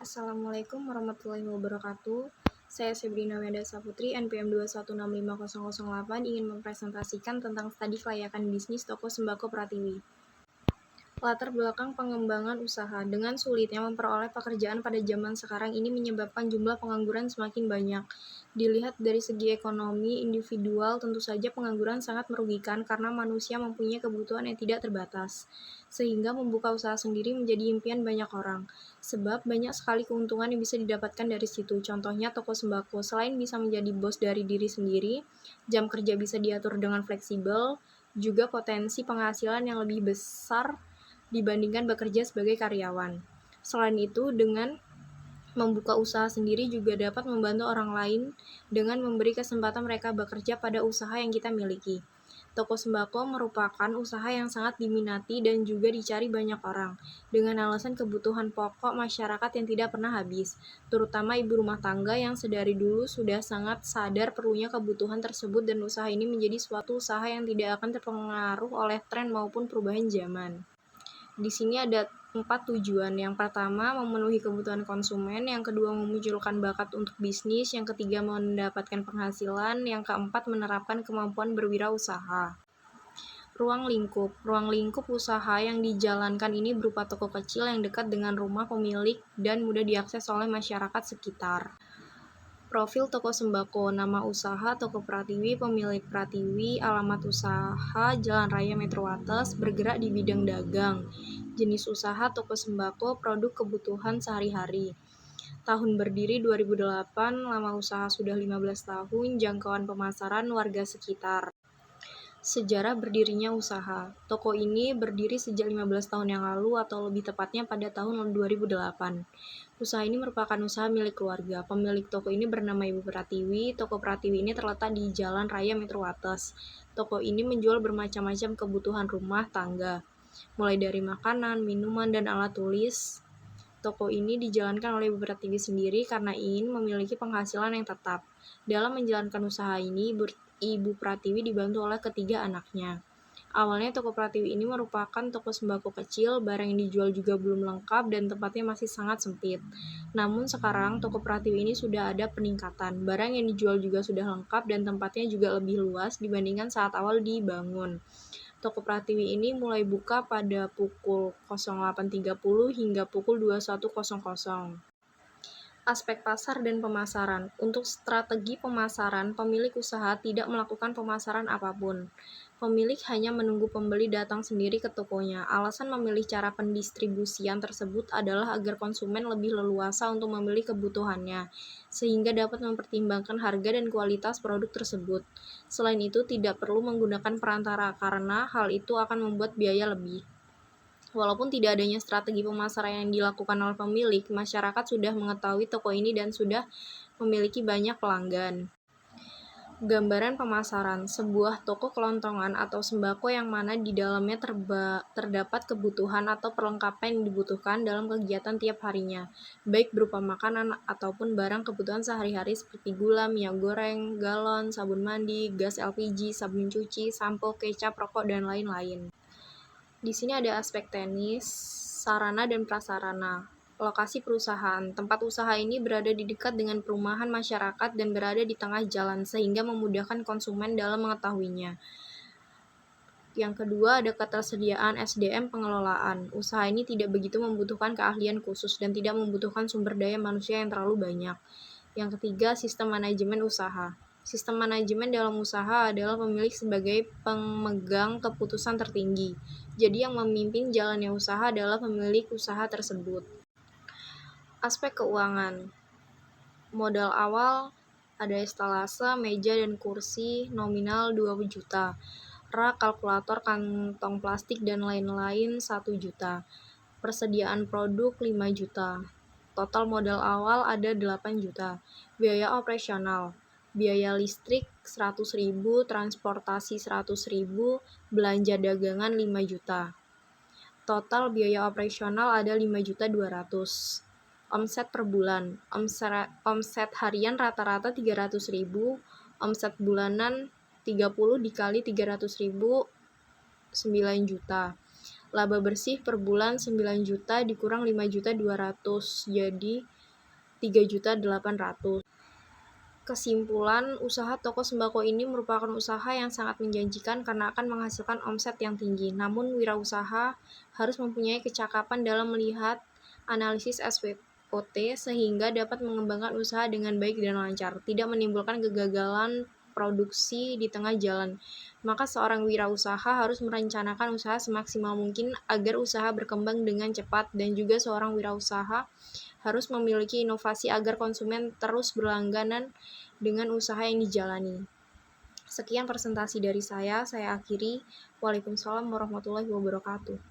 Assalamualaikum warahmatullahi wabarakatuh. Saya Sebrina Wenda Saputri, NPM 2165008, ingin mempresentasikan tentang studi kelayakan bisnis toko sembako Pratiwi. Latar belakang pengembangan usaha. Dengan sulitnya memperoleh pekerjaan pada zaman sekarang ini menyebabkan jumlah pengangguran semakin banyak. Dilihat dari segi ekonomi individual, tentu saja pengangguran sangat merugikan karena manusia mempunyai kebutuhan yang tidak terbatas. Sehingga membuka usaha sendiri menjadi impian banyak orang. Sebab banyak sekali keuntungan yang bisa didapatkan dari situ. Contohnya toko sembako, selain bisa menjadi bos dari diri sendiri, jam kerja bisa diatur dengan fleksibel, juga potensi penghasilan yang lebih besar dibandingkan bekerja sebagai karyawan. Selain itu, dengan membuka usaha sendiri juga dapat membantu orang lain dengan memberi kesempatan mereka bekerja pada usaha yang kita miliki. Toko sembako merupakan usaha yang sangat diminati dan juga dicari banyak orang, dengan alasan kebutuhan pokok masyarakat yang tidak pernah habis, terutama ibu rumah tangga yang sedari dulu sudah sangat sadar perlunya kebutuhan tersebut dan usaha ini menjadi suatu usaha yang tidak akan terpengaruh oleh tren maupun perubahan zaman. Di sini ada 4 tujuan. Yang pertama, memenuhi kebutuhan konsumen. Yang kedua, memunculkan bakat untuk bisnis. Yang ketiga, mendapatkan penghasilan. Yang keempat, menerapkan kemampuan berwirausaha. Ruang lingkup. Ruang lingkup usaha yang dijalankan ini berupa toko kecil yang dekat dengan rumah pemilik dan mudah diakses oleh masyarakat sekitar. Profil toko sembako, nama usaha Toko Pratiwi, pemilik Pratiwi, alamat usaha Jalan Raya Metro Wates, bergerak di bidang dagang. Jenis usaha toko sembako, produk kebutuhan sehari-hari. Tahun berdiri 2008, lama usaha sudah 15 tahun, jangkauan pemasaran warga sekitar. Sejarah berdirinya usaha. Toko ini berdiri sejak 15 tahun yang lalu atau lebih tepatnya pada tahun 2008. Usaha ini merupakan usaha milik keluarga. Pemilik toko ini bernama Ibu Pratiwi. Toko Pratiwi ini terletak di Jalan Raya Metro Wates. Toko ini menjual bermacam-macam kebutuhan rumah tangga, mulai dari makanan, minuman, dan alat tulis. Toko ini dijalankan oleh Ibu Pratiwi sendiri karena ingin memiliki penghasilan yang tetap. Dalam menjalankan usaha ini, Ibu Pratiwi dibantu oleh ketiga anaknya. Awalnya toko Pratiwi ini merupakan toko sembako kecil, barang yang dijual juga belum lengkap dan tempatnya masih sangat sempit. Namun sekarang toko Pratiwi ini sudah ada peningkatan, barang yang dijual juga sudah lengkap dan tempatnya juga lebih luas dibandingkan saat awal dibangun. Toko Pratiwi ini mulai buka pada pukul 08.30 hingga pukul 21.00. Aspek pasar dan pemasaran. Untuk strategi pemasaran, pemilik usaha tidak melakukan pemasaran apapun. Pemilik hanya menunggu pembeli datang sendiri ke tokonya. Alasan memilih cara pendistribusian tersebut adalah agar konsumen lebih leluasa untuk membeli kebutuhannya, sehingga dapat mempertimbangkan harga dan kualitas produk tersebut. Selain itu, tidak perlu menggunakan perantara karena hal itu akan membuat biaya lebih. Walaupun tidak adanya strategi pemasaran yang dilakukan oleh pemilik, masyarakat sudah mengetahui toko ini dan sudah memiliki banyak pelanggan. Gambaran pemasaran, sebuah toko kelontongan atau sembako yang mana di dalamnya terdapat kebutuhan atau perlengkapan yang dibutuhkan dalam kegiatan tiap harinya, baik berupa makanan ataupun barang kebutuhan sehari-hari seperti gula, minyak goreng, galon, sabun mandi, gas LPG, sabun cuci, sampo, kecap, rokok, dan lain-lain. Di sini ada aspek teknis, sarana dan prasarana. Lokasi perusahaan. Tempat usaha ini berada di dekat dengan perumahan masyarakat dan berada di tengah jalan sehingga memudahkan konsumen dalam mengetahuinya. Yang kedua ada ketersediaan SDM pengelolaan. Usaha ini tidak begitu membutuhkan keahlian khusus dan tidak membutuhkan sumber daya manusia yang terlalu banyak. Yang ketiga, sistem manajemen usaha. Sistem manajemen dalam usaha adalah pemilik sebagai pemegang keputusan tertinggi. Jadi yang memimpin jalannya usaha adalah pemilik usaha tersebut. Aspek keuangan. Modal awal ada estalase, meja dan kursi nominal 2 juta. Rak, kalkulator, kantong plastik dan lain-lain 1 juta. Persediaan produk 5 juta. Total modal awal ada 8 juta. Biaya operasional. Biaya listrik 100.000, transportasi 100.000, belanja dagangan 5 juta. Total biaya operasional ada 5.200.000. Omset per bulan. Omset harian rata-rata 300.000, omset bulanan 30 dikali 300.000, 9 juta. Laba bersih per bulan 9 juta dikurang 5.200.000, jadi 3.800.000. Kesimpulan, usaha toko sembako ini merupakan usaha yang sangat menjanjikan karena akan menghasilkan omset yang tinggi. Namun, wirausaha harus mempunyai kecakapan dalam melihat analisis SWOT sehingga dapat mengembangkan usaha dengan baik dan lancar, tidak menimbulkan kegagalan produksi di tengah jalan. Maka seorang wirausaha harus merencanakan usaha semaksimal mungkin agar usaha berkembang dengan cepat, dan juga seorang wirausaha harus memiliki inovasi agar konsumen terus berlangganan dengan usaha yang dijalani. Sekian presentasi dari saya akhiri. Waalaikumsalam warahmatullahi wabarakatuh.